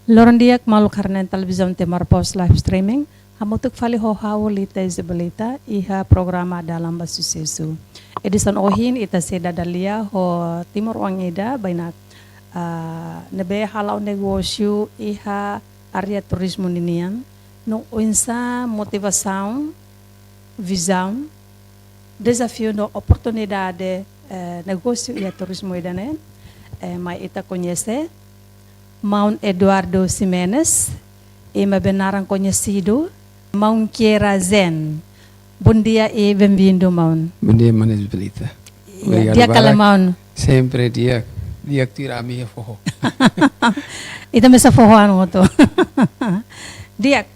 Loron diak malu karena televisão tem marpos live streaming. Hamutuk fali ho hau lita isabelita iha programa dalam basusesu. Edison ohin ita seda dalia ho timur wangida baina nebe halau negócio iha area turismo ninian. No insa motivação, visão, desafio no oportunidade negócio e turismo idane. Mas ita conhece Mount Eduardo Ximenes, benaran conhecido, Mount Kiera Zen. Bom dia e bem-vindo, Mount. Bom dia, Manes Belita. Dia kala, Mount. Sempre dia que tira a minha forró. Ita mesa forró ano to. Dia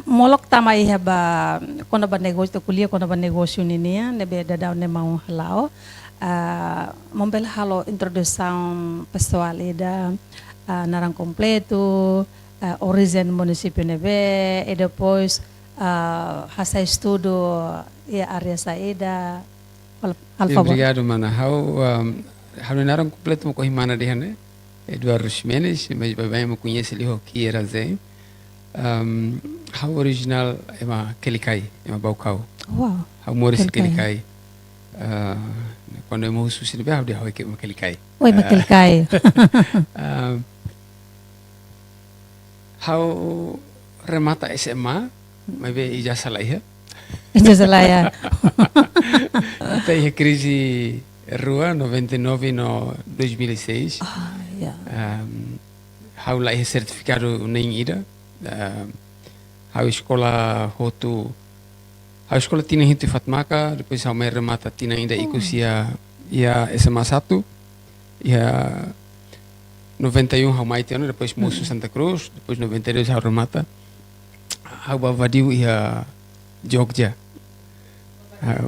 molok tama iha ba kono ba negócio kuliah kono ba negócio ninia nebe dadau ne mau halao. Membel halo introdução pessoal ida narang completo, origem município nebe, e depois hasa estudo e área saída. Obrigado, mana. Hau narang completo mo himana dihane. Eduardo Ximenes, mas bem me conhece ali o que era Zen. Hau original é uma Kelikai, é uma Baucau. Wow. Hau moris Kelikai. Quando eu morro sushi nebe hau dia hau uma Kelikai. Oi, Kelikai. Hau remata SMA, mas be ijazah lah ya. Ijazah lah ya. Tem a crise rua 99 no 2006. Yeah. Hau lah certificado nem ida. Hau escola hotu. Hau escola tina hintu Fatmaka, depois hau mai remata tina ainda ikusia ia SMA 1. Ia 91 hau mai tiano, depois musuh Santa Cruz, depois 92 hau remata. Hau vadiu ia Jogja.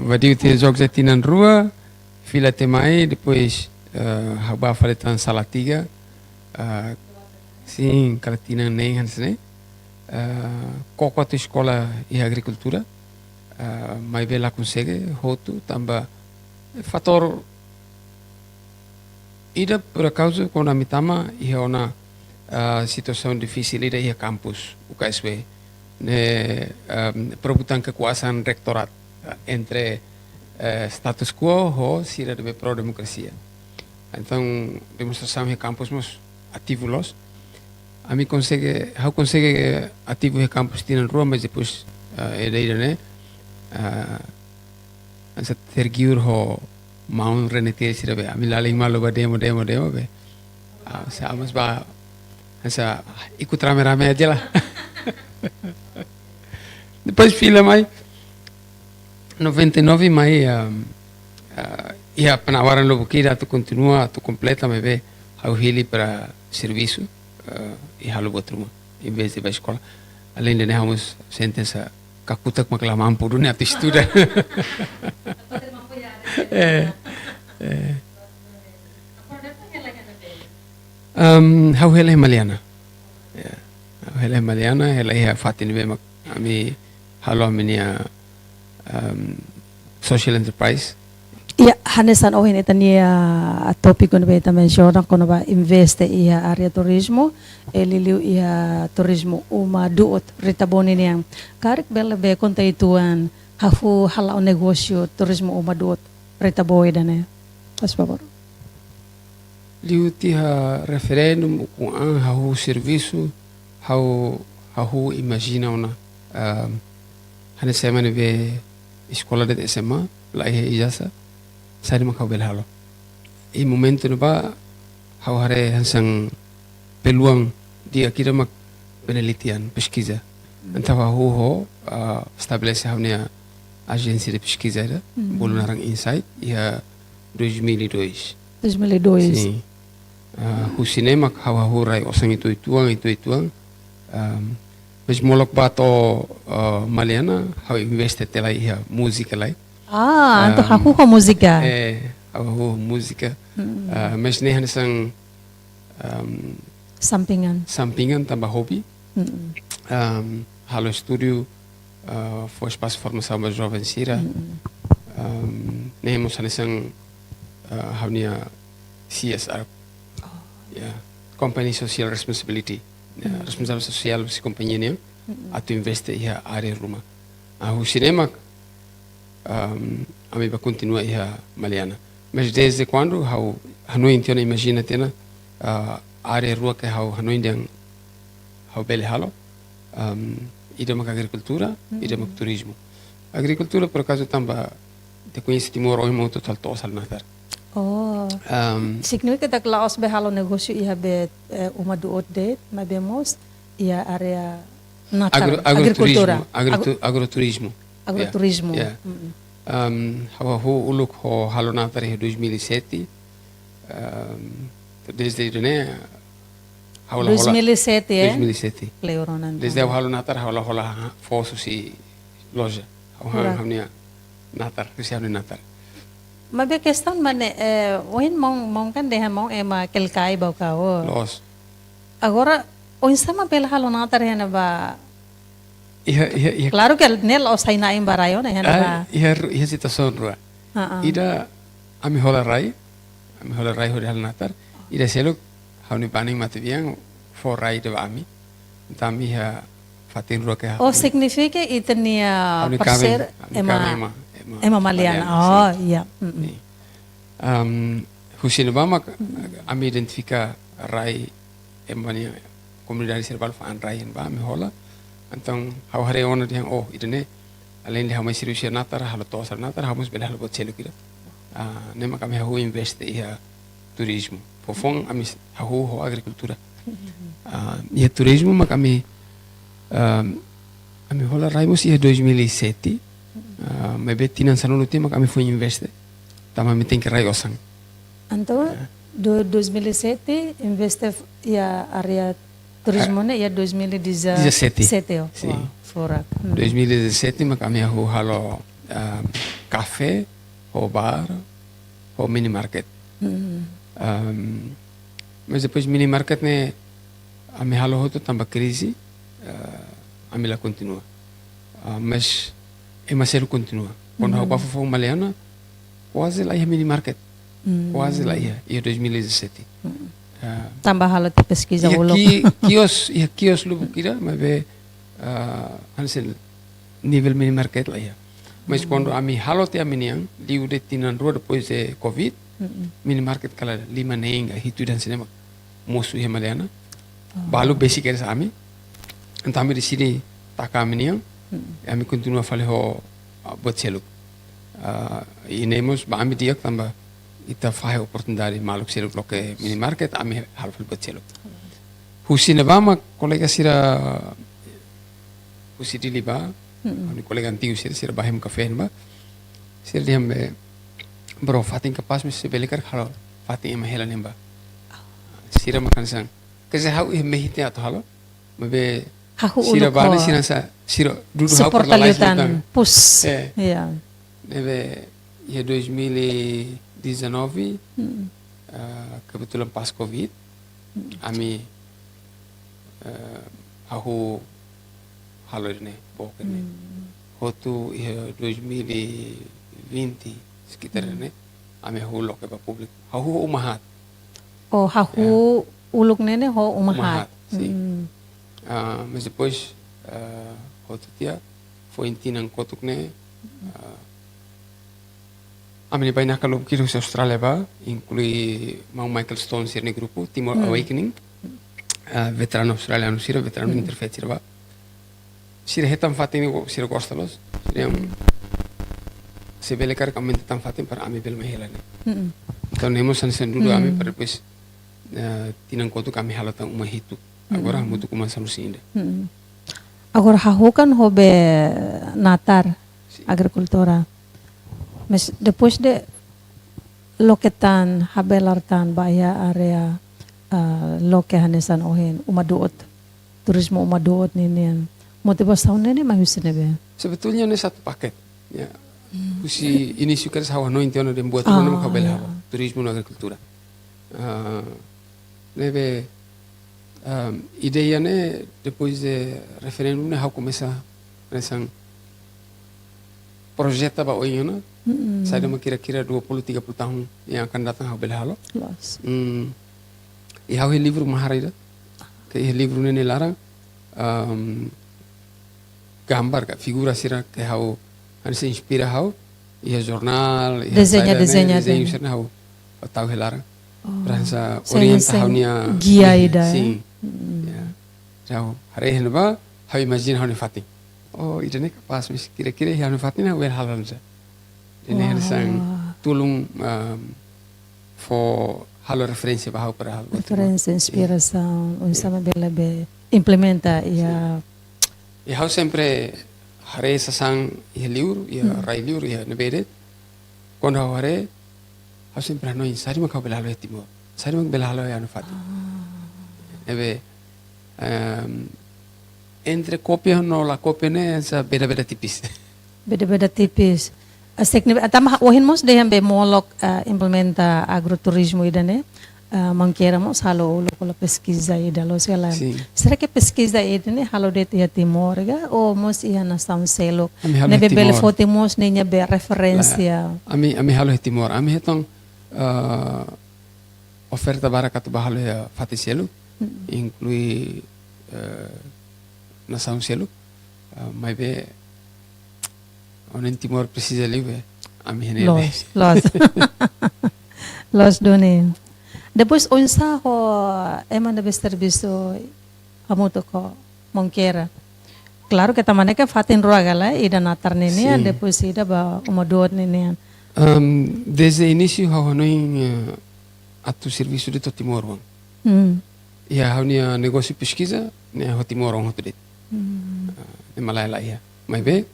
Vadiu te Jogja tinan rua, fila te mai, depois hau faletan Salatiga. Sim, kala tinan nem hans ne. Koko tu escola e agricultura. Mai bela consegue hotu tamba fator ida por causa quando a mitama ia uma situação difícil ida ia campus UKSW ne perebutan kekuasaan rektorat entre status quo ho sira de pro democracia. Então demonstração ia campus mos ativulos. A mim consegue ativo ia campus tinan rua, mas depois ida né ansa tergiur ho mau renete sira be ami laling malu ba demo be sa amas ba ansa ikut rame-rame aja lah. Depois fila mai 99 mai ia penawaran lo bukira tu continua tu completa me be hau hili para serviço e halu botruma em vez de ba escola além de nehamos sentença kakutak makla mampu dunia tu estuda. Hau hele Maliana. Hau hele Maliana, hele ia fatin be mak ami halo aminia social enterprise. Iya, hanesan oh ini tania topik kono beta menciona kono ba investe ia area turismo, eliliu ia turismo uma duot ritaboni niang. Karik bela be konta ituan hafu halau negócio turismo uma duot ritaboi dane. Pas favor. Liu tiha referendum com hahu serviço, hahu imagina una hanesema be escola de SMA lá ijazah. Saya mak hau belhalo. I momento no ba hau hare hansang peluang dia kira mak penelitian pesquisa. Então hau ho estabelece hau nia agência de pesquisa ada bolu narang insight ia 2002. 2002. Sim. Hu cinema hau rai osang itu mas molok bato Maliana hau investe tela ia música lai. Então hahu ho música. Hahu música. Mas nem hansang sampingan tambah hobi. Halo estúdio foi espaço de formação para jovens Sira. Nem hemos hansang hau nia CSR. Yeah. Company Social Responsibility. responsabilidade social si companhia nem atu investe ia área rumah. O cinema ami ba continua ia Maliana. Mas desde quando Hanoi então imagina tena área rua que Hanoi yang bele halo ida mak agricultura, ida mak turismo. Agricultura por acaso tamba te conhece Timor Oriente muito total tosal natar. Oh. Significa que laos behalo negócio ia be uma do outro, mas bemos ia área natal, agricultura, agroturismo. Agroturismo. Yeah. Uluk halo natar em 2007. Desde né 2007 ya? 2007. Leoronan. Desde o halo natar hola fosso si loja. Hamnia natar, Cristiano natar. Mas a questão mane oin mong kan deh mong ema kelkai bau kau. Los. Agora oin sama bela halo natar hena ba. Iya. Claro que nel os saina em barayo na hena ba. Iya situação rua. Ida ami hola rai hori halo natar. Ida selo hauni paning mati biang for rai de ami. Tami ha fatin rua ke. Oh significa itenia parcer ema Maliana. Oh iya. Hussein Obama ami identifica rai emania comunidade serval fa an rai en ba mi hola. Então, hare ona diang idene além de hamai cirurgia natar halo tosar natar hamus bela halo bot selo kira. Nema kami investe ia turismo. Fofong ami ho agricultura. Ia turismo mak ami hola raimos ia 2007. Mebe tinan sanulu tema kami foi investe. Tama mi tem que rai osang. Então, 2007 investe ia area turismo ne ia 2017. Sim. Fora. 2017 mak kami halo café, o bar, o mini market. Mas depois mini market ne ami halo hoto tamba crise, ami la continua. Mas Emasero continua. Quando eu fui Maliana, quase lá ia mini market. Quase lá ia 2017. Tambah halo ti pesquisa ulo. Kios lubu kira, mas be hansel nível mini market lá ia. Mas quando a mi halo te a miniang, liu de tinan rua depois de Covid, mini market kala 5 nenga hitu dan cinema musuh ia Maliana. Balu basic eres ami. Entah di sini taka miniang. Kami continua fazer buat seluk. Inemos kami diak tambah ita faz oportunidade maluk seluk loke mini market kami hal buat seluk. Husina bama kolega sira husidi liba, kami kolega antigo sira bahem kafe ba. Sira diam bro fatin kapas mesti belikar halo fatin ema hela nemba. Sira makan sang. Kasi hau mehite atau halo, mabe sira bani sira dulu support aliutan pus. Iya. Neve ya 2019 kebetulan pas Covid, ami aku halo ini pokoknya. Hotu ya 2020 sekitar ini, ami hulok ke publik. Aku umahat. Oh, aku uluk nene ho umahat. Mas depois outro dia foi ensinando kotuk ne amene vai naquele kilo se Austrália ba inclui mau Michael Stone sir ne grupo Timor Awakening veterano australiano sir veterano interfet sir ba sir hetam fatin sir gostalos yang se belekar kami tam fatin para ami bel mahela ne então nemos san dulu ami para depois tinang kotuk kami halatan uma hitu agora muito como sanu sinda. Agora hahukan hobe natar agricultura. Mas depois de loketan habelartan baya area loke hanesan ohen umaduot turismo umaduot ninian motivação nene mahusine be. Sebetulnya ini satu paket ya. Usi ini suka sahawa no intiono de buat nama kabel turismo na agricultura. Nebe ideia né depois de referendum né how começa nessa projeto ba oiona saya dah kira-kira 20-30 tahun yang akan datang how belhalo e how livro maharida ke livro nene larang gambar ka figura sira ke hau se inspira hau ia jornal ia Desenha desenho sira hau tahu helarang rasa Sen- orienta sen hau nia guia ida, sim ya jauh hari ini ba hau imagine hau ni fati oh ida ne pas mis kira-kira hau ni fati na wel halan sa ini sang tulung for halo referensi ba hau para hal referência, inspiração, unsa mabela be implementa ia e hau sempre hare sasang ia liur ia rai liur ia nebede quando hau hare hau sempre no sari mak hau belalo timor sari mak belalo ya no fati ebe entre copia no la copia ne sa beda-beda tipis beda-beda tipis. Tama ohin mos dehan be molok implementa agroturismo ida ne manqueira mos halo ulo kola pesquisa ida lo sela. Sim. Será que pesquisa ida ne halo det ia timor ga o mos ia na São Selo. Ami halo Ne be bele Timor. foto mos ne nya be referência. ami halo timor ami hetong oferta barakat bahalo ya fati selu inclui na São Selo mai be onen timor precisa live ami hene Los doni. Depois unsa ho ema na be serviço hamuto ko manqueira. Claro que tamane que fatin roagala ida natar nene Sim. depois ida ba umador nene. desde início hau hanoin atu serviço de Timor wang ia hau nia negócio pesquisa ne ho Timor wang hotu det ne malaya ia mai be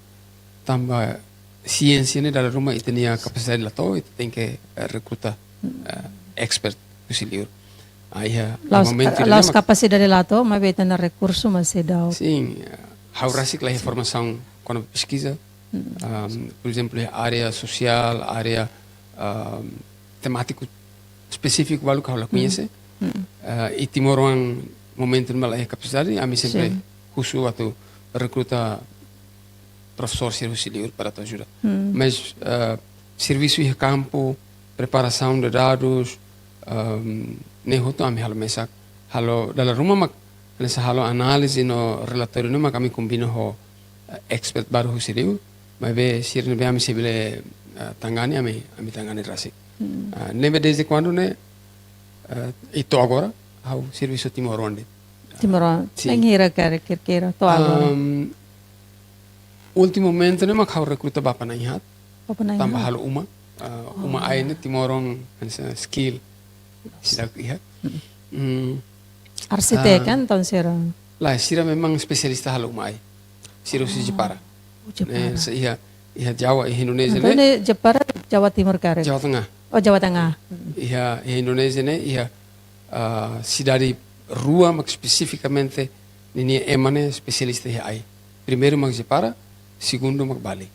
tamba ciência ne dalam rumah itu nia capacidade lato itu tem que recruta expert kusiliur ia Las capacidade lato ma beta na recurso ma se dau. sim hau rasik lah informação quando pesquisa por exemplo área social área temático específico balu kau la conhece e Timor wang momento malaya capacidade ami sempre Sim. khusu atau recruta professor auxiliar para te ajudar. Mas serviço de campo, preparação de dados, nem hoto ami halo mesak. Halo dalam rumah mak nessa halo análise no relatório no mak kami combina ho expert baru auxiliar. Mas be sirne be ami sebele tangani ami tangani rasi. Nebe desde quando ne itu agora hau serviço Timor Wande. Timor. Sim. Nengira kira to agora. Ultimamente ne mak hau recruta bapa na ihat. Apa na Tambah halo uma ay ne Timorong skill sila ihat. Arsitek kan ton sira. Lah sira memang spesialista halo uma ay. Sira si Jepara. Ne sa iha Jawa Indonesia ne Ini Jepara Jawa Timur kare. Jawa Tengah. Oh Jawa Tengah. Iha Indonesia ne iha cidade rua mak especificamente nini emane spesialista iha ay. Primeiro mak Jepara, segundo mak Bali.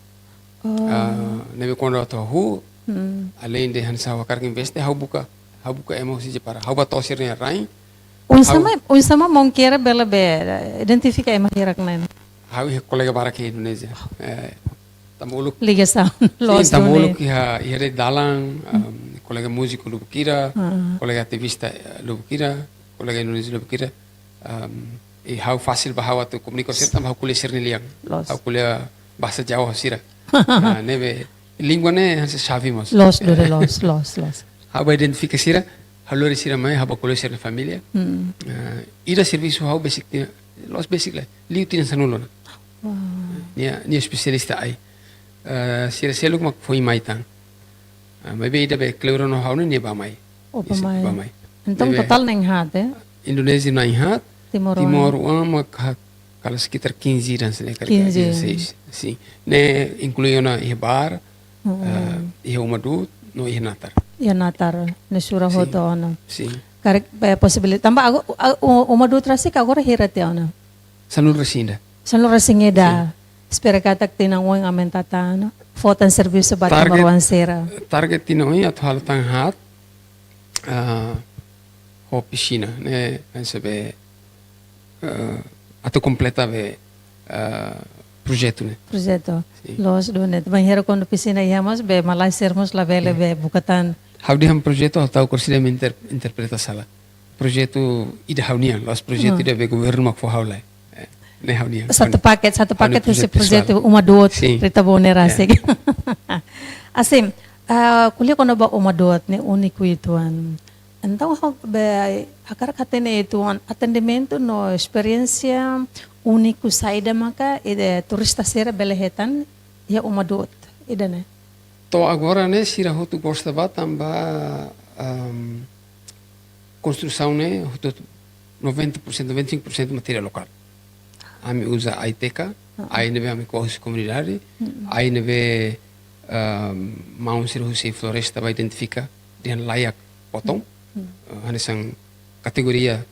Nebe quando ato hu além de hansa wakar investe hau buka emo si Jepara. Hau bato sir ne rain. Unsama mongkera bela be identifica ema hirak nain. Hau iha kolega bara ke Indonesia. Tamuluk. Ligação. Los Tamuluk iha de dalang, kolega músico Lubukira, kolega ativista Lubukira, kolega Indonesia Lubukira. E hau fácil bahau atu komunikasi tam hau kuliah sir ne liang. Los. Hau kuliah bahasa Jawa sira. Nebe língua ne hansa sabemos. Los. Hau identifica sira, hau lori sira mai hau kuliah sir ne família. Ida serviço hau basic los basic lah. Liu tin sanulo na. Nia especialista ai. Sira seluk mak foi mai tang. Mai be ida be kleuro no hau ne ba mai. Opa Ba mai. mai. Então total neng hat Indonesia na inhat. Timor. Timor mak kalau sekitar 15 dan sene 15. 16. Sim. Ne incluiu na bar, umadut, no natar. Ya natar nesura hoto ona. Sim. Karek possibility. Tamba uma do trasik agora hirate ona. Sanul resinda. San lo rasingeda. Espera katak tinang wang amentata no. Fotan serviço bati Target- maruan sera. Target tinoi at halatang hat ho piscina ne sebe ato completa be projeto ne. Projeto. Sim. Los donet. Banheiro quando piscina íamos be malai sermos la vele be bukatan. How di ham projeto atau kursi de interpreta sala. projeto ida haunia, los projeto ida be governo mak for haulai. Ne haunia. Satu paket esse projeto projeto pessoal. uma dot Sim. Rita Bonera sige. Assim, kuliah kono ba uma dot ne único ituan. Então, akar katene ituan atendimento no experiência único saída maka ide turista sera belehetan ya uma dot. Ida ne. To agora né sira hotu gosta ba tamba construção né hotu 90%, 95% material local. Ami usa a ITECA, aí neve ami corre comunidade, aí neve mau sira husi floresta vai identificar dengan layak potong, hanesang kategoria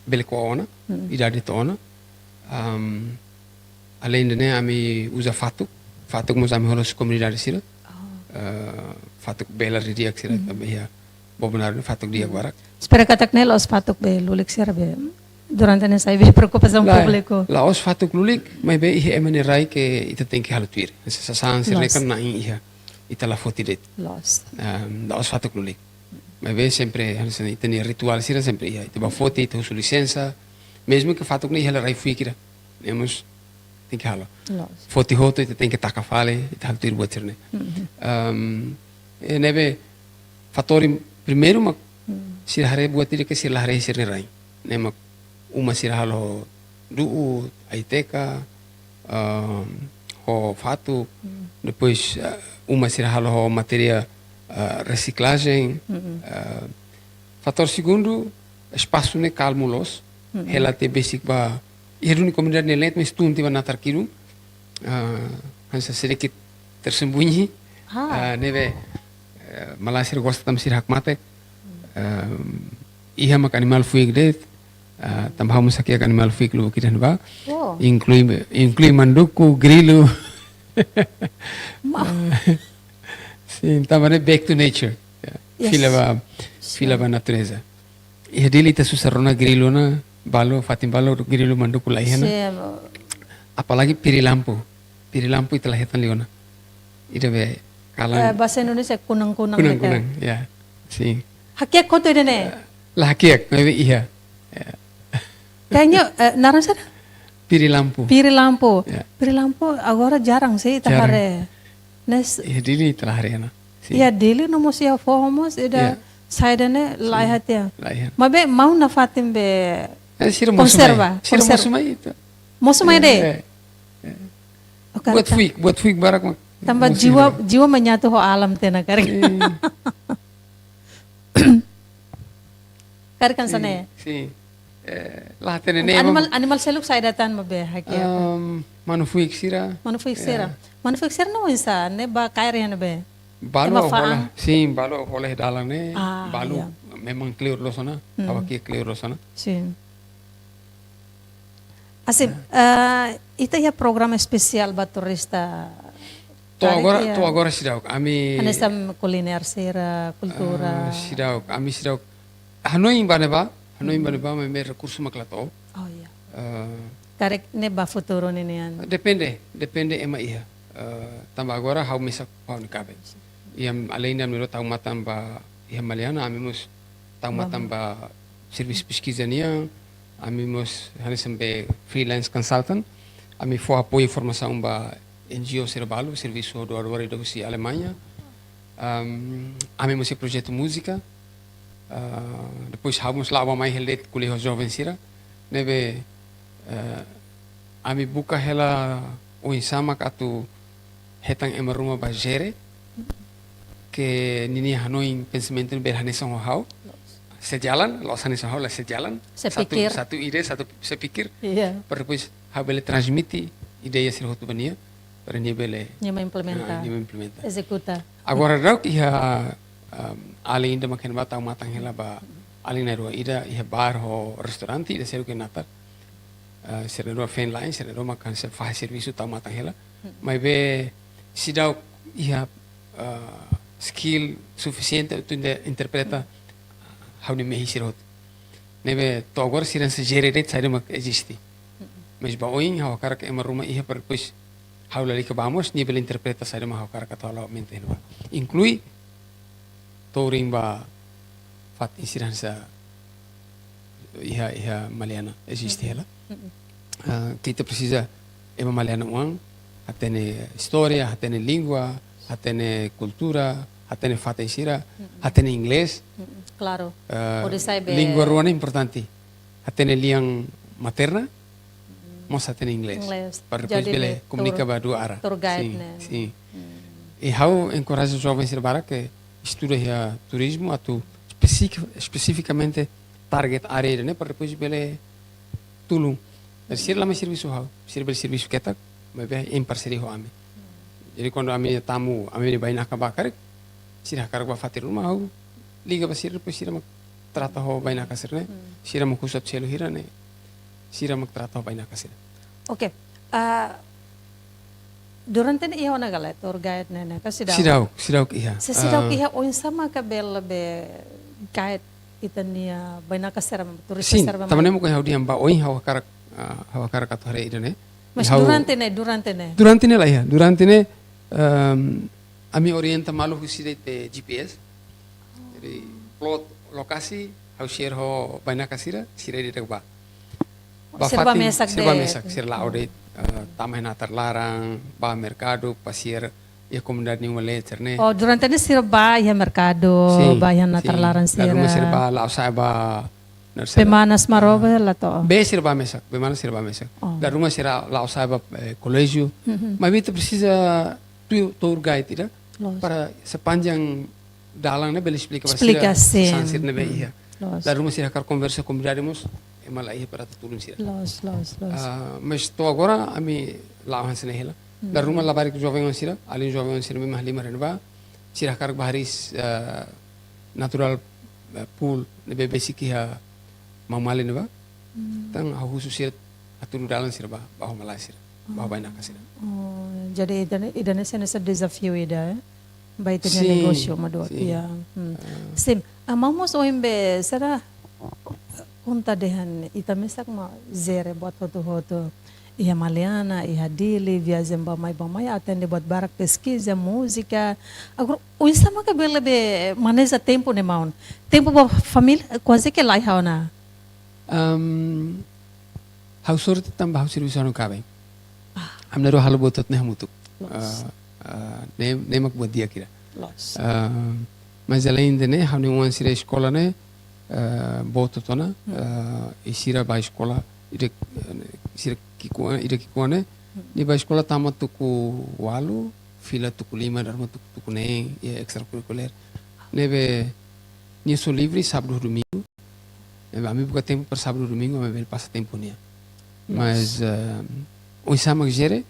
beleko ona, idade to ona. Além de né ami usa fatuk mas ami holos comunidade sira. Fatuk bela ridiak sira também ya bobenar fatuk dia guarak. Espera katak ne los patok be lulik sera be. Durante nessa aí preocupação pública. La os fatuk lulik, mas be ihe emane rai que ita tem que halutuir. Essa saan sira kan na iha ita la fotidet. Los. La os fatuk lulik. Mas be sempre hanesan ita ni ritual sira sempre iha. Ita ba foti ita usu licença. Mesmo que fatuk ni ela rai fuikira. Nemos tem que halo. Los. Foti hoto ita tem que taka fale, ita halutuir buat sirne. Nebe fatori primeiro mak sira hare buat diri ke sira hare sirne rai. Nema uma sira halo duu, aiteca, ho fatu, depois uma sira halo ho matéria reciclagem. Fator segundo, espaço ne calmo los, relate basic ba iruni comunidade ne lent mas tu tiba natar kiru, hansa sedikit tersembunyi, neve malah sira gosta tam sira hakmatek, iha mak animal fuig det, tambah musaki animal fuig lu kidan ba, inclui manduku, grilo, sim, tambah back to nature, fila ba natureza. Iha dili ta susarona grilo na balo fatim balo grilo manduku laihana. Apalagi pirilampu itu lahitan liona. Ida be kalang Bahasa Indonesia kunang-kunang. kunang, ya, sim. Hakiak kau tu ide ne? Lah hakiak, maybe iya. Kayaknya naransan Piri lampu. piri lampu. Ya. Piri lampu agora jarang sih tahare. Nes Iya dili telah hari na. ya dili no mosia formos ida saida ne laihat ya. Laihan. Mabe mau na fatim be Sira Conserva, Sira conserva. mosumai itu. mosu mai de. Okay. Buat fuik barak mak. Tambah jiwa menyatu ho alam tena kari. Kari kan sana ya. Sim. Lah tene ne. Animal seluk saya datang mabe hakia. Manu fuik sira. Manufacturer no isa ne ba kair ya be. Balu Ema olah. Sim, balu oleh dalang ne. Ah, Balu iya. memang clear lo sana. Awak clear lo sana. Sim. Assim, itu ya program spesial buat turista. To agora sirauk. Ami Anesam kuliner sera, kultura. sirauk. Ami sirauk. Hanoi baneba me recurso maklato. Oh iya. Uh, Karek ne ba futuro ni niyan. Depende ema iha. Tambah agora hau misak hau ni kabe. Iam além da miro tau matam ba iha maliana ami mus tau matam ba serviço pesquisania, ami mus hanesambe freelance consultant, ami for apoio e formação ba NGO Cerebalo, serviço doador da Alemanha. Ami mus projeto música. Depois hamos lá uma mais heldet colégio jovem sira. Nebe ami buka hela o insama katu hetang emaruma ba jere que nini hanoi pensamento berhanesan hau. Sejalan, los hanesan hau la sejalan. Sepikir. Satu ide, satu sepikir. Iya. Depois habele transmite ideia sira hotu bania para ni bele Nyama implementa. Executa. Agora rau iha além da makan batang matang hela ba além na rua ida iha bar ho restaurante ida seru que natar sera rua fan line sera rua makan se faz serviço tau matang hela mas be sidau iha skill suficiente tu interpreta how ni mehi sirot nebe to agora siran se gereret sai mak existe mas ba oin ha cara que uma ruma iha para depois how la que vamos ni bel interpreta sai mak ha cara que tola mente hela inclui touring ba fat insiran sa iha Maliana existe ela. Kita precisa ema Maliana uang, atene história, atene língua, atene cultura, atene fata isira, atene inglês. Claro. Pode saber. Língua ruana é importante. Atene liang materna, mas atene inglês. Para depois ele comunica para dua arah. Tour guide, né? Sim. E how encoraja os jovens a que estuda turismo, atu especificamente target area, né? Para depois ele tulung. Sir lá mais serviço how, serviço que tá, mas em parceria com a ame. Jadi quando a minha tamu, a minha vai na acabar sir hakar ba fatir rumah how, liga ba sir depois sir mak trata ho vai na kasir né? Sir mak kusap selo hira né? Sir mak trata ho vai na kasir. Okay. Durante ni ihaw nagala tour guide na kasi daw. Sidaw iha. Sa sidaw iha o sama ka bel be guide ita niya bay nakasera turista Sim, serba. também mo ko haw diam ba oi haw hakar kat hare ida né? Mas durante ne. Durante ne lah iha. Durante ne ami orienta malu sida pe GPS. Jadi plot lokasi haw share ho bay na kasira sira di ba. Serba mesak sir la audit tamay na terlarang, ba mercado, pasir, ya comunidade nenhuma letter, né? Oh, durante ni sir ba ya mercado, bayan na terlarang sir. Lalu sir ba la usai ba Pemanas maroba la to. Be sir ba mesak, bemana sir ba mesak. Lalu rumah sir la usai ba colégio. Mas kita precisa tour guide tidak para sepanjang dalang né bela explica para sansir né be ia. Lalu rumah sir akar conversa comunidade malah ia para turun sira. Mas estou agora a me lá hansen hela. Da rumah labari que jovem sira, ali jovem sira me mahli marenba. Sira kar baharis natural pool ne be basic ha mamali ne ba. Tang khusus sira aturu dalan sira ba malai sira. Ba banyak sira. Jadi idane sena sa desafio ida. Ba ito negosyo madot. Ya. Sim, amamos o imbe sara Kunta dehan ita mesak ma zere buat foto-foto iha Maliana, iha Dili, viajem bamai atende buat barak pesquisa, música. Agora, o sama ka bela be maneja tempo ne maun. Tempo ba família quase que lá iha na. Hau sorte tambah hau serviço no cabe. Amna ro halo botot ne hamutuk. Ne mak buat dia kira. Mas além de ne hau ne wan sira escola ne bototona isira ba escola ire sira kikuane ni ba escola tama tuku walu fila tuku lima darma tuku ne extracurricular nebe ni sou livre sábado domingo a mim pouco tempo para sábado domingo mas ele passa tempo nia mas o sama gere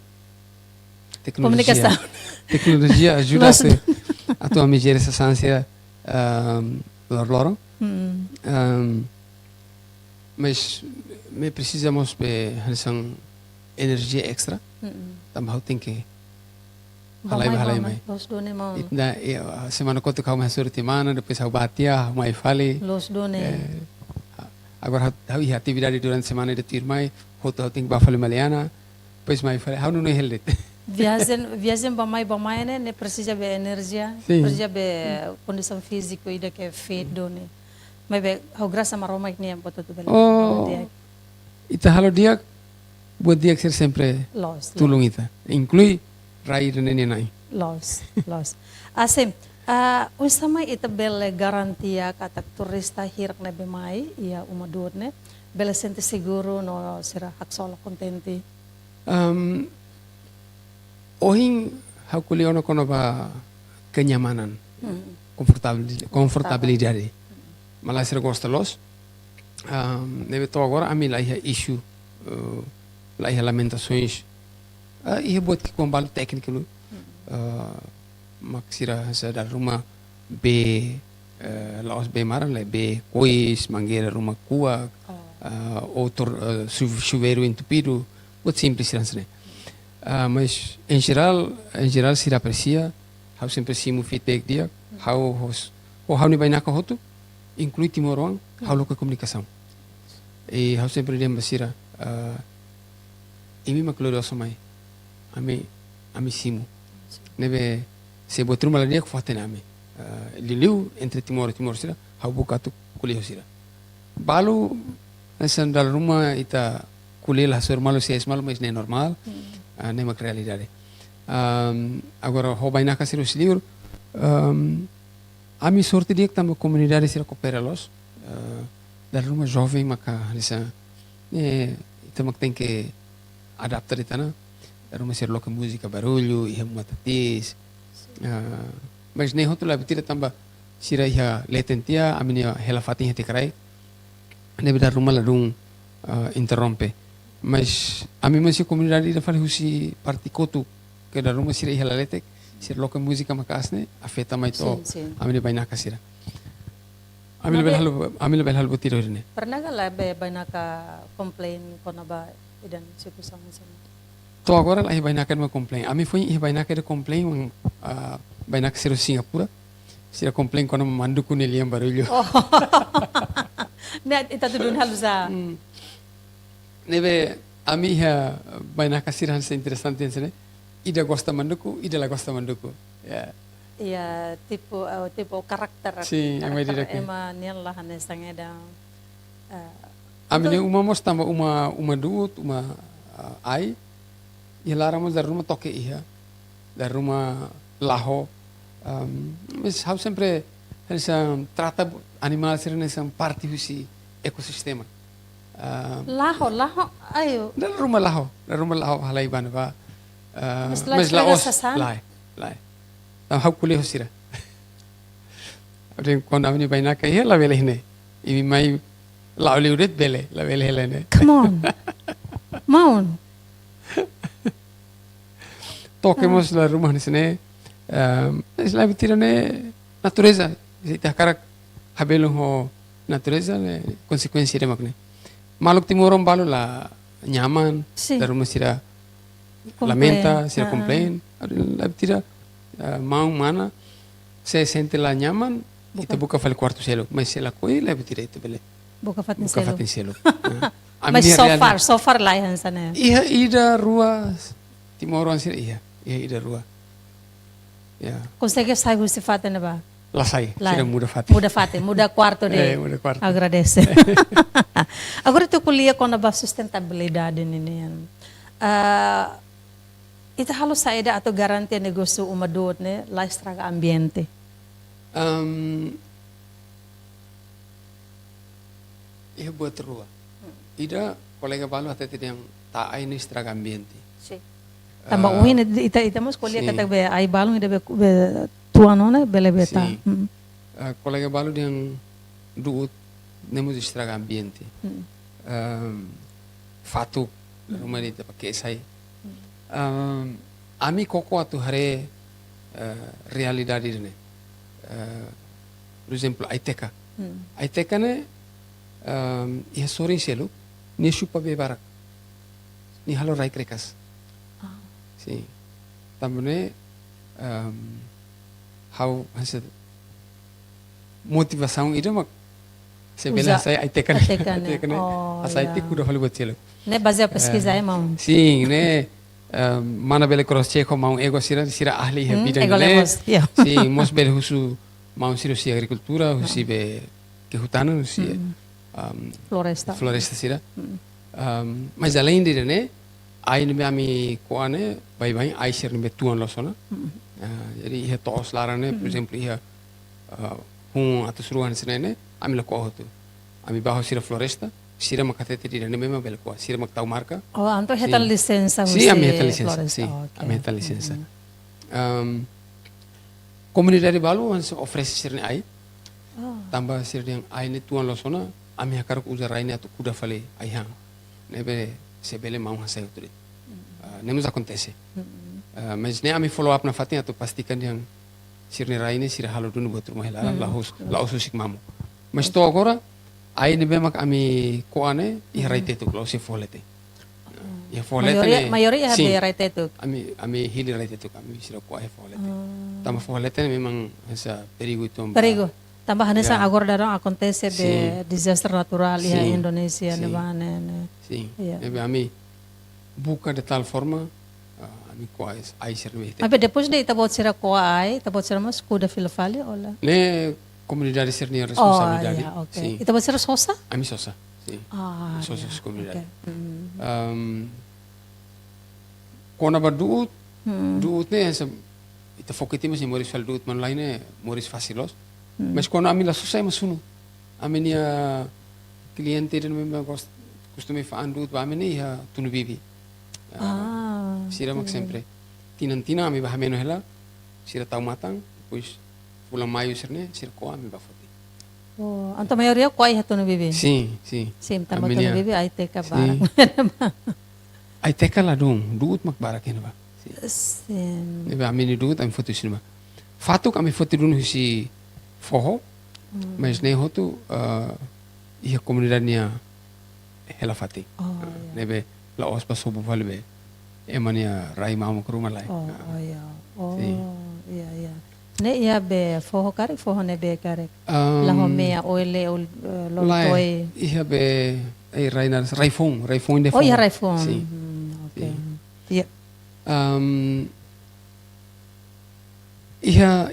tecnologia ajuda a tua me gere essa ciência loro mas me precisamos de energia extra também tem que halai mai semana quando kau mais sorte mana depois kau batia mai fale agora hau atividade durante semana de tirmai hotel tem que fale Maliana depois mai fale hau não é heldet viagem bamai ne precisa be energia precisa be condição física ida que fit done mas be hau graça maroma que nem botou tudo bem ita halo dia buat dia ser sempre tulung ita inclui rai de nenai los assim o sama ita bele garantia kata turista hirak ne be mai ia umadur ne bele sente seguro no será hak solo contente Ohin hau kuliah kono ba kenyamanan, confortabilidade. Malah ser gosta los. Nebe to agora a mim lá ia issue, lá ia lamentações. Ia buat que com balo técnico lu. Maksira sa dar rumah B laos B maran le B cois mangueira rumah kuak, outro chuveiro entupido, buat simples né. Mas em geral se aprecia, hau sempre simu feedback dia, hau ni banyak hotu, inclui timorong, hau loka comunicação. E hau sempre dia basira, imi makloroso mai, ami simu, nebe se botur malaria ku faten ami, liliu entre timor sira, hau buka tu kuliah sira. Balu nessa dalam rumah ita kuliah lah sur malu sias malu mas nem normal, nem mak realidade. Agora ho baina ka sirus livro, a mi sorte dia que tamba comunidade sira coopera los, dalam rumah jovem maka nessa, ita mak tem que adaptar itana, dalam rumah sira loka música barulho, ia matatis, mas nem hotu lah betira tamba sira ia letentia, a minha hela fatin hati karai. Nebe dar rumah ladung interrompe. Mas a mim masih comunidade ida fale husi partikotu que dar rumah sira ihala letek sira loka música makasne afeta mai to a mim baina kasira. A mim lebih hal butiro ini. Pernah ka labe baina ka complain kona ba idan siku sama. To agora lah baina ka ma complain. A mim foi baina ka complain baina ka sira Singapura. Sira complain kona manduku neliam barulho. Net ita tudun halusa. Neve a minha vai na casira hansa interessante né? Ida gosta manduku, ida la gosta manduku. Ya. Iya, tipo karakter. Sim, é mais direto. Ema nian lah hanesang eda. A minha uma mostamba uma duot, uma ai. E lá ramos da rumah toque ia. Da rumah laho. Mas how sempre essa trata animal ser nessa parte do ecossistema. Laho, ayo. Da rumah laho halai ban ba. Mas laos lai. Tam how kulih sira. Ada kon amni baina ka ia la vele ne. Ini mai la liudet bele, la vele helene. Come on. Maun. Toquemos la rumah ni sene. Es la vitirane natureza. Ita karak habelo ho natureza ne konsekuensi de makne. Maluk timorom balu la nyaman, da rumah sira lamenta, sira complain. La vitira mau mana se sente la nyaman, ita buka fal quarto selo, mas se la koi la vitira ita bele. Buka fatin selo. Mas so far lah yan sana. Iya ida rua timoron sira iya ida rua. Ya. Consegue sair o sifate na ba? Lasai, sira muda quarto de. Muda quarto. Agradece. Agora tu kuliah com a sustentabilidade nini. Ita halos saída atau garantia negócio uma dot né, lá estraga ambiente. Ia buat rua. Ida kolega balu até yang tak ini estraga ambiente. Sim. Tambah uhin ita mas kuliah kata be ai balung ida be tuano né, bele beta. Kolega balu yang duut nemos estraga ambiente. Fatuk rumah ini pakai sai. Ami koko atu hare realidade ini. Por exemplo, Aiteca. Aiteca ne ia sorin selu ni chupa be barak. Ni halo rai krekas. Sim. Também how hasa motivação ida mak sebela saya Aiteca ne. Asa Aiteca kuda halo buat selu. Ne baseado pesquisa mau. Sim, né? Mana bele cross check mau ego sira ahli he bidang ne. Sim, mos bele husu mau sira si agricultura, husi be kehutanan, husi floresta sira. Mas além de né, aí ne ami koane bai ai sir ne tuan lo sona. Jadi he tos larane, por exemplo, he atus ruan sina ne, ami lo ko hotu. Ami baho sira floresta. Sira makatete di dana memang bela kuat. Sira mak tahu marka. Oh, anto heta licença. Sim, a minha heta licença. Sim, a minha heta licença. Comunidade balu oferece sira ai. Tambah sira yang ai ne tuan losona. A minha cara usa rai ne atu kuda fale ai hang. Nebe sebele mau hasai utrit. Nemos acontece. Mas ne ami follow up na fatin atu pastikan yang sira rai ne sira halo dunu buat rumah hela lahus usik mamu. Mas to agora ai ne bemak ami koane ia raite tu lo se folete. Ia folete. Mayoria habe raite tu. Ami hili raite tu kami sira ko ai folete. Tama folete memang esa perigo itu. Perigo. Tambah nessa agora darão acontece de desastre natural em Indonésia, ne bane. Sim. Ebe ami buka de tal forma ami ko ai serve. Mas depois de ita bot sira ko ai, ita bot sira mas kuda filafali ola. Ne comunidade ser nia responsabilidade. Okay. Ita bot sira sosa? Ami sosa. sim. Ah, Sosial komunidade. okay. Kona ba duut ne essa ita fokiti mas moris fal duut man lain moris facilos. Mas kona ami la susai masunu. Ami nia cliente dan memang costume faan duut ba ami ni ha tunu bibi. Sira mak sempre. Tinan ami bah meno hela. Sira tau matang, depois pulang maio serne, sira ko ami ba foti. Oh, anta maioria ko ay hato no bibi. Sim, sim. Sim, tamo Ami to no nia- bibi ay teka Sim. barang. Ai teka la dong, duut mak barak hena ba. Sim. Nebe ami ni duut ami foto sinema. Fatuk ami foto dun husi forro, mas nem hotu ia comunidade nia hela fati. Oh, Nebe la ospa sobu valbe. Emania rai mamu ke rumah lai. Oh, ya. Oh, Sim. iya, iya. Ne ia be forro karek, forro ne be karek. La Um, homea oile ol Lai, loltoi. ia be raifong de Oh, iya forro. raifon. Sim. Okay. Iya.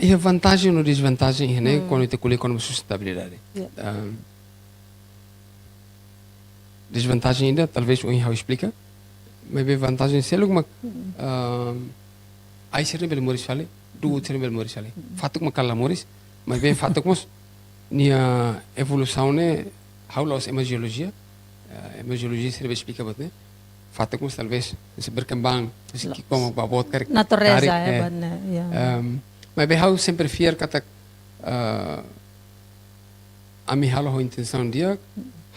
Ia vantagem ou desvantagem, né? Quando te colhe com sustentabilidade. Yeah. Desvantagem ainda, talvez o Inhau explica. Mas bem vantagem se alguma ai ser bel moris fale, du ser bel moris fale. Fatuk makala moris, mas bem fatuk mos nia evolução né, how los emagiologia ser bel explica bot né. Fatuk mos talvez se berkembang, se que como babot karek. Natureza é bane. Yeah. Mas bem how sempre fier kata ami halo ho intenção dia,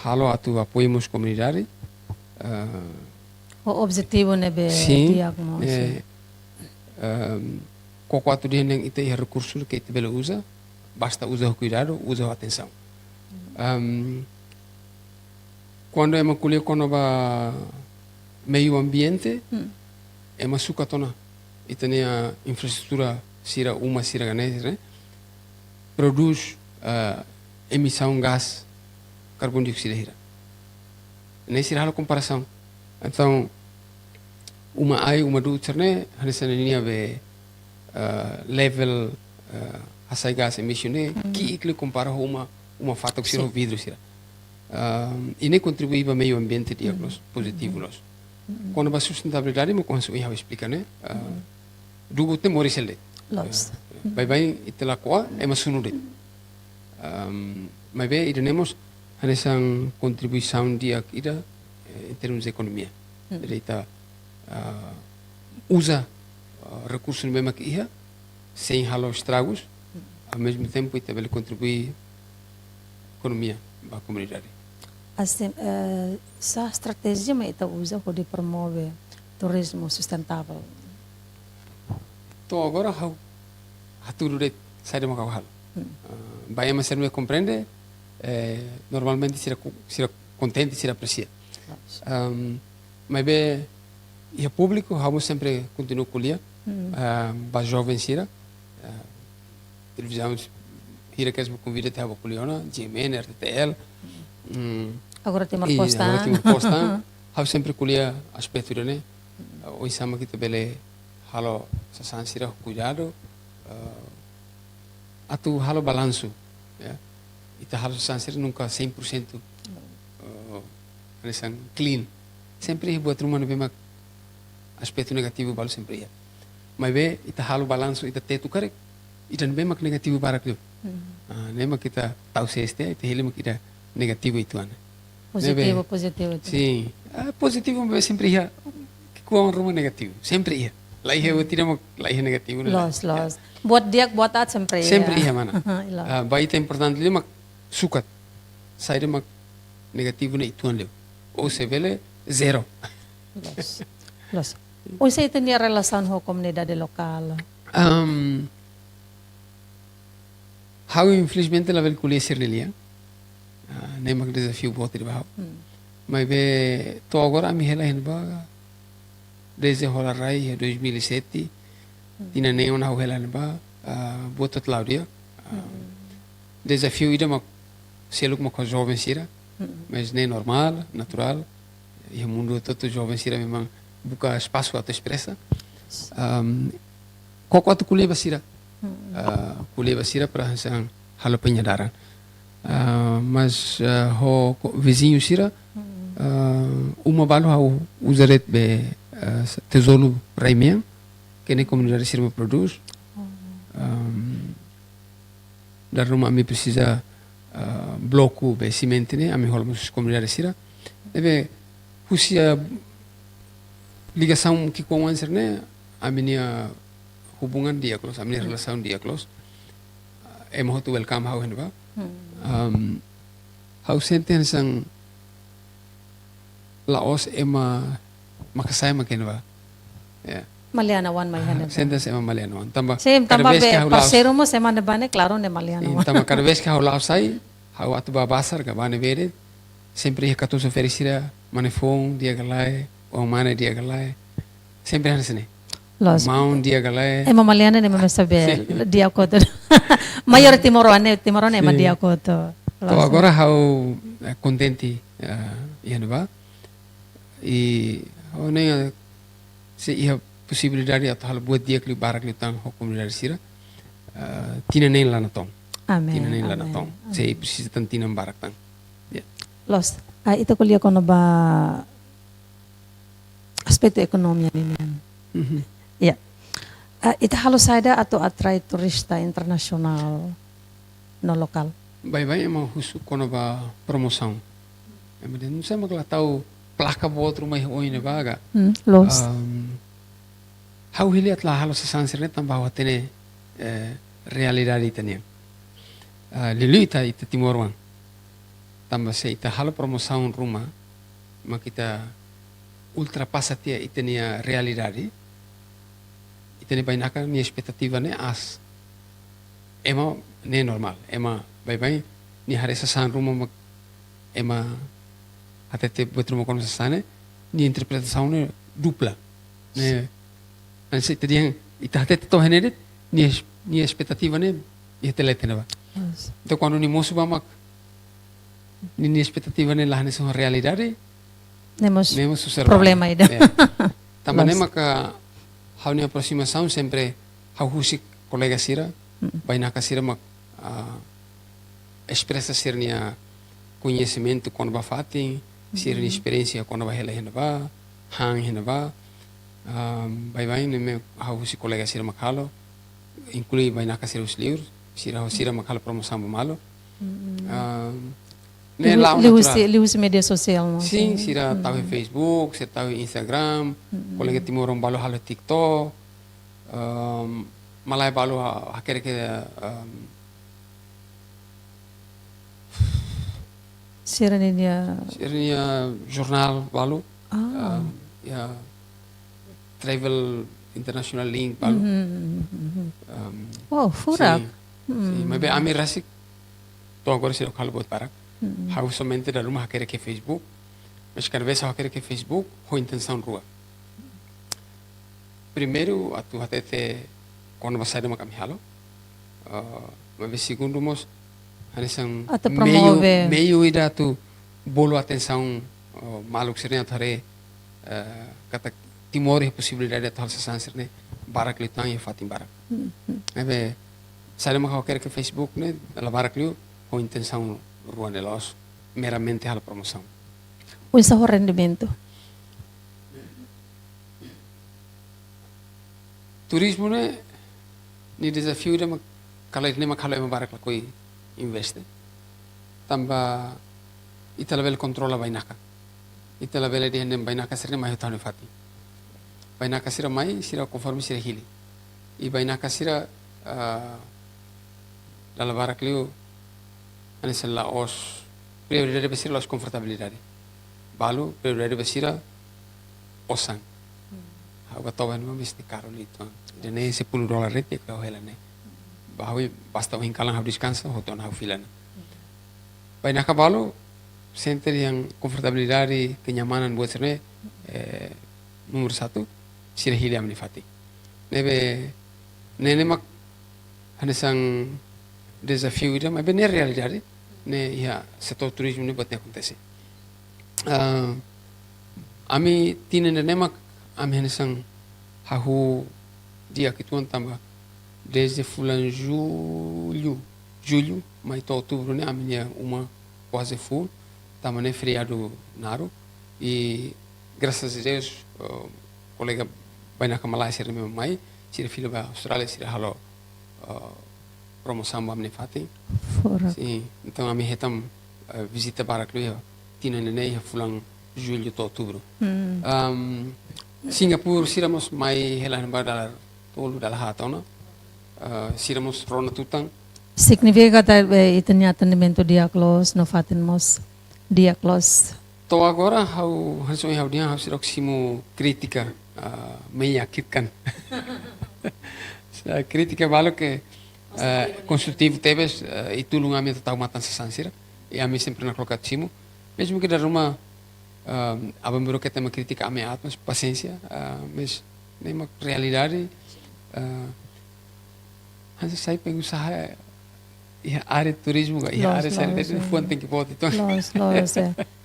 halo atu apoiamos comunidade. O objetivo ne be Sim. diagnose. Qualquer dia nem tem recurso que te bela usa, basta usar o cuidado, usa a atenção. Quando é uma colher quando va meio ambiente, é uma sucatona e tem a infraestrutura sira uma sira ganês, né? Produz emissão gás carbono dióxido. Nem sira a comparação. Então, uma do cerne, hanessa niya be level hasai gas emission que ikle compara uma fato que sira vidro sira. Ini contribui para meio ambiente diagnos positivo nós. Quando a sustentabilidade me conheço ia explicar né. Dugo te morisele. Los. Bye itela koa é mas sunude. Mas bem iremos hanessa contribuição dia ida em termos de economia. Jadi kita usa recursos mesmo que ia, sem halau estragos, ao mesmo tempo kita boleh contribuir economia para a comunidade. Assim, essa estratégia me ita usa para promover turismo sustentável. Então agora hau haturu de sai de macau hal. Bahia mas não compreende, normalmente será contente, será aprecia. Mas bem, e o público, vamos sempre continuar colher, para jovens sira, televisão, hira que me convida até a colher, GMN, RTL, Agora tem uma e posta. agora tem uma posta, vamos sempre colher aspecto né, o exame que te bele, halo, sasan sira cuidado, atu halo balanço, e te halo sasan sira nunca 100% clean. Sempre buat rumah no bema aspecto negativo balu sempre ia. Mas be ita halu balanço ita tetu karek ita bema negativo barak lu. Nema kita tahu seste ita hele kita negativo itu ana. Positivo. Sim, positivo be sempre ia com rumah negativo. Sempre ia. Lá ia tiramos lá ia negativo. Los. Buat dia buat at sempre. Sempre ia mana. Baik itu importante lima sukat. Saya mak negativo na itu ana. Ou se vele zero. Los. Unsa ito niya relasyon ho komunidade lokal? How infelizmente la vel kuliah sirnelia. Nem mag desafio bote de bahau. Mas be to agora mi hela hen ba desde hola rai 2007 tina nem ona hela hen ba boto Claudia. Desafio ida mak seluk mak jovem sira. Mas nem normal, natural. E o mundo todo jovem sira memang buka espaço autoexpressa. Qual tu kuliah basira? Kuliah basira para sang halo penyadaran. mas ho vizinho sira uma balu hau usaret be tesouro raimian que nem comunidade sira produz da rumah ami precisa bloco be cimento ne ami holmos comunidade sira deve husia ligação que com anser ne a minha hubungan dia close a minha relação dia close emo tu welcome how henba how senten sang laos ema makasay makenba Malianawan may hanap. senten ema malianawan tamba Same, cada tamba vez que be, hau laos parceiro mo se man bane, claro, ne Malianawan. tamba cada vez que hau laos sai hau atu babasar ka bane vere sempre ia katu soferisira manefon dia galai o mane dia galai sempre hansene Los. maun dia galai Ema Maliana ne me sabe dia ko to. Mayor Timorone ema dia ko to. Então agora hau contente ianba e o nem se ia possibilidade atau hal buat dia kli barak li tang comunidade sira tina nem lá na tong Amen. tina nem lá na tong se precisa tan tina barak tang Los. Ito kuliah ko na ba aspekto ekonomiya ninyan. Ya. Ita halos sada atau atrai turista internasional no lokal. Bye-bye emang husu kono ba promoção emang não sei magla tau placa bo outro mai oi ne baga Los. hau hiliat la halos sa sansirne tamba watene realidade itania liluita ita timorwan tamba se ita halo promoção rumah ma kita ultrapassa tia itania realidade itania bainaka ni expectativa ne as ema ne normal ema bye ni hari sasan rumah ema até buat rumah kono sasane ni interpretação ne dupla ne anse ita ita até to henede ni expectativa ne iteletene ba então quando ni mosu ba mak ni expectativa ne lahane são realidade Nemos susah problema ida. também nem maka hau ni aproximação sempre hau husik colega sira bainaka sira mak expressa ser nia conhecimento quando ba fatin ser nia experiência quando ba hela henaba hang henaba bye ni me hau husik colega sira mak halo inclui bainaka sira os livros sira hau sira mak halo promoção ba malo Lius media sosial mo. Sim, sira tahu Facebook, sira tahu Instagram, kolega timorong balu halo TikTok, malai balu hakere ke Sira niya. jornal balu, ya travel international link balu. Wow, furak. Sim, mas bem ami rasik, to agora sira halo buat parak. Hau somente da rumah hakere ke Facebook, mas cada vez hakere ke Facebook, ho intenção rua. Primeiro, atu hatete quando você sai makami halo, mas segundo mos hanisang meio ida tu bolo atenção maluk sernya thare kata timori possibilidade de hal sasan serne barak litang ya fatim barak. Ebe sai hakere ke Facebook ne la barak liu ho intenção rua nelos meramente hal promoção. Unsa ho rendimento? Turismo ne ni desafio de kalau ne makalo ema barak la koi investe. Tamba ita level controla bainaka. Ita level di hende bainaka sirne mai hotane fati. Bainaka sira mai sira conforme sira hili. I bainaka sira la barak liu anissa la os prioridade besira los confortabilidade balu prioridade besira osan hawa tawa no mis de carolito de ne se $10 rete ka hela ne bahawi basta hin kalang hau descansa hoton hau filana baina ka balu center yang confortabilidade kenyamanan buat serne nomor 1 sira hili amni fati nebe nene mak hanesang desafio ida mas bem na realidade ne ya setor turismo ne buat acontece ami tinen nemak ami hanesang hahu dia kituan tamba desde fulan julho, mas até outubro, né? A minha uma quase full, também feriado naro e graças a Deus, colega vai na Kamalai ser meu mãe, se filho vai Austrália, se halo promoção para me fazer. Sim, então a minha retam visita para Clube, tina neném, fulang julho até outubro. Singapura, siramos mai helan badal tolu dal hatona. Siramos rona tutang. Significa que itanya atendimento diaglos, no fatimos diaglos. To agora hau hansoi hau dia hau sirok simu kritika menyakitkan. Kritika balo que konstruktivo tebes itu lunga mi tahu matan sesansira. E a mi sempre na colocar simu. Mesmo que da rumah abang bro kita mengkritik ame atmas paciência, mas nem realidade hansa sai pengusaha ia área de turismo ia área de fonte que pode então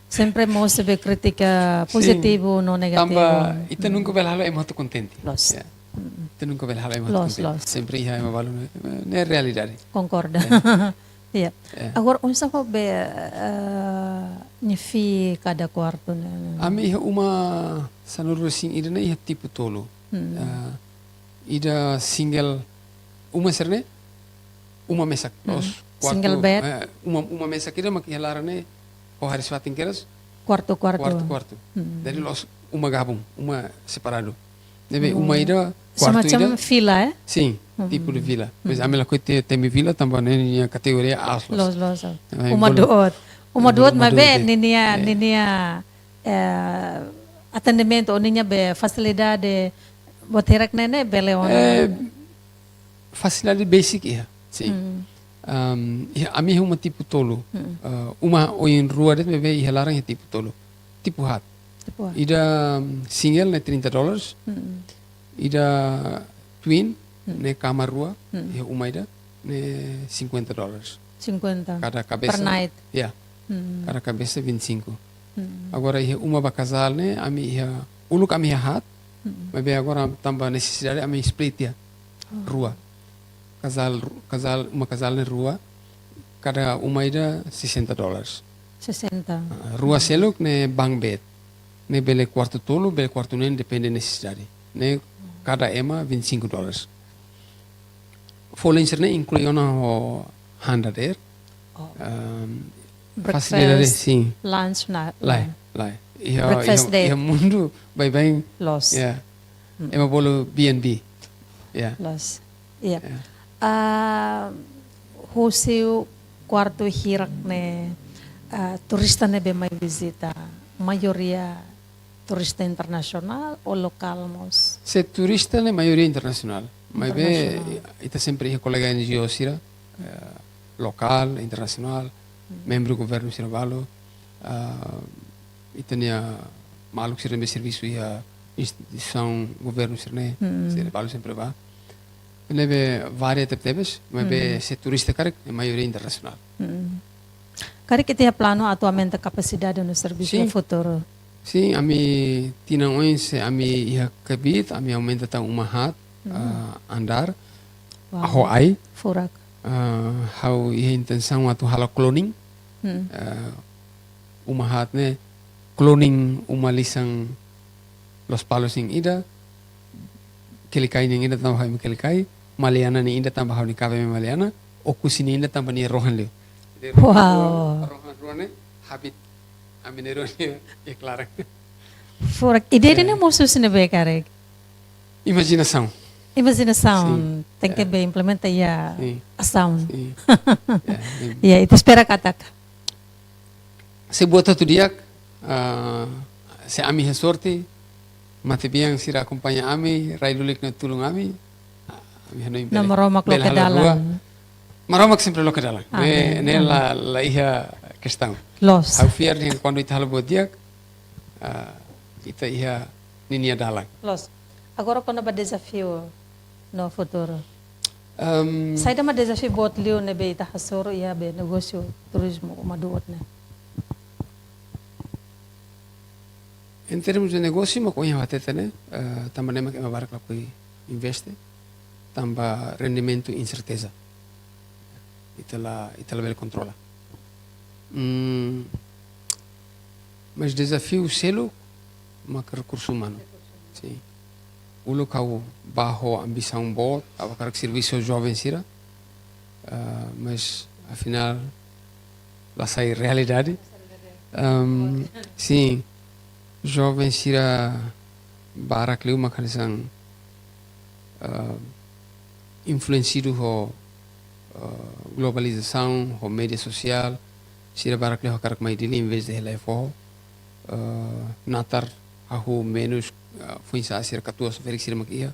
sempre mostra ver crítica positivo no negativo tamba itu nunca belhalo é muito contente itu nunca belhalo é muito contente sempre ia é valo não é realidade concorda yeah. Agora unsa ko be fi cada quarto né ami uma sanuru sing ida né tipo tolo ida single uma serne uma mesa os quarto single bed uma mesa kira makihalara né o hari swating keras quarto dari los uma gabung uma separado deve uma ida quarto semacam villa sim tipo de vila mas a mela coite tem vila também né categoria aslos los uma duot mas be ninia atendimento ninia be facilidade boterak nene beleona facilidade basic ia sim a minha uma tipo tolo uma em rua de bebê e larang é tipo tolo tipo hat ida single né $30 ida twin né cama rua e uma ida né $50 cada cabeça per night cada cabeça 25 agora uma ba casal né a minha uluk a minha hat mas bem agora também necessidade a minha split ya rua uma casal na rua cada uma ida $60 rua seluk ne bang bed ne bele quarto tolo bele quarto nem depende da necessidade ne cada ema $25 Folenser ne inclui o $100 facilidade sim lunch na lai breakfast day mundo bem los ema bolo B&B los Hoseu quarto hirak ne turista ne be mai visita maioria turista internacional ou local mos se turista ne maioria internacional mas be ita sempre colega NGO sira local internacional membro do governo sira valo itania maluk sira be serviço ia instituição governo sira ne sira valo sempre va leve várias tebes, mas se turista cara é maioria internacional. Cara que tem plano atualmente a capacidade no serviço no futuro. Sim, a mim tina onde a mim ia cabit, a mim aumenta tá uma hat andar, how ai, furak, how ia intenção atu hala cloning, uma hat né, cloning uma lição los palos em ida, kelikai ning ida tambah hai kelikai Maliana ni inda tambah ni kabe Maliana o kusini inda tambah ni rohan leo. Wow. Rohan ruane habit aminero ni é claro. Furak ideia nem moço se nebe carreg. Imaginação. Tem que bem implementar a ação. E aí te espera katak. Se bota tu dia se ami ha sorte mate biang sira acompanha ami railulik na tulung ami na maromak lo kedalan. Maromak sempre lo kedalan. Ne la ia questão. Los. Ao fiar ni quando ita halo dia ita ia ninia dalang. Los. Agora quando ba desafio no futuro. Sai da ma desafio bot liu ne be ita hasoro ia be negócio turismo maduot ne. Em termos de negócio, mas com a bateta, né? Também é uma barca que investe, também rendimento e incerteza. itala bela controla. Mas desafio selo maka recurso humano. Sim. O local barro ambição boa, estava para serviço aos jovens sira, mas afinal lá sai realidade. Sim, jovens sira barak leu makan influenciado com globalização, com mídia social, sira barak leu karak mai dili em vez de relé forro, natar ahu menos foi sa sira katua so ferik sira makia.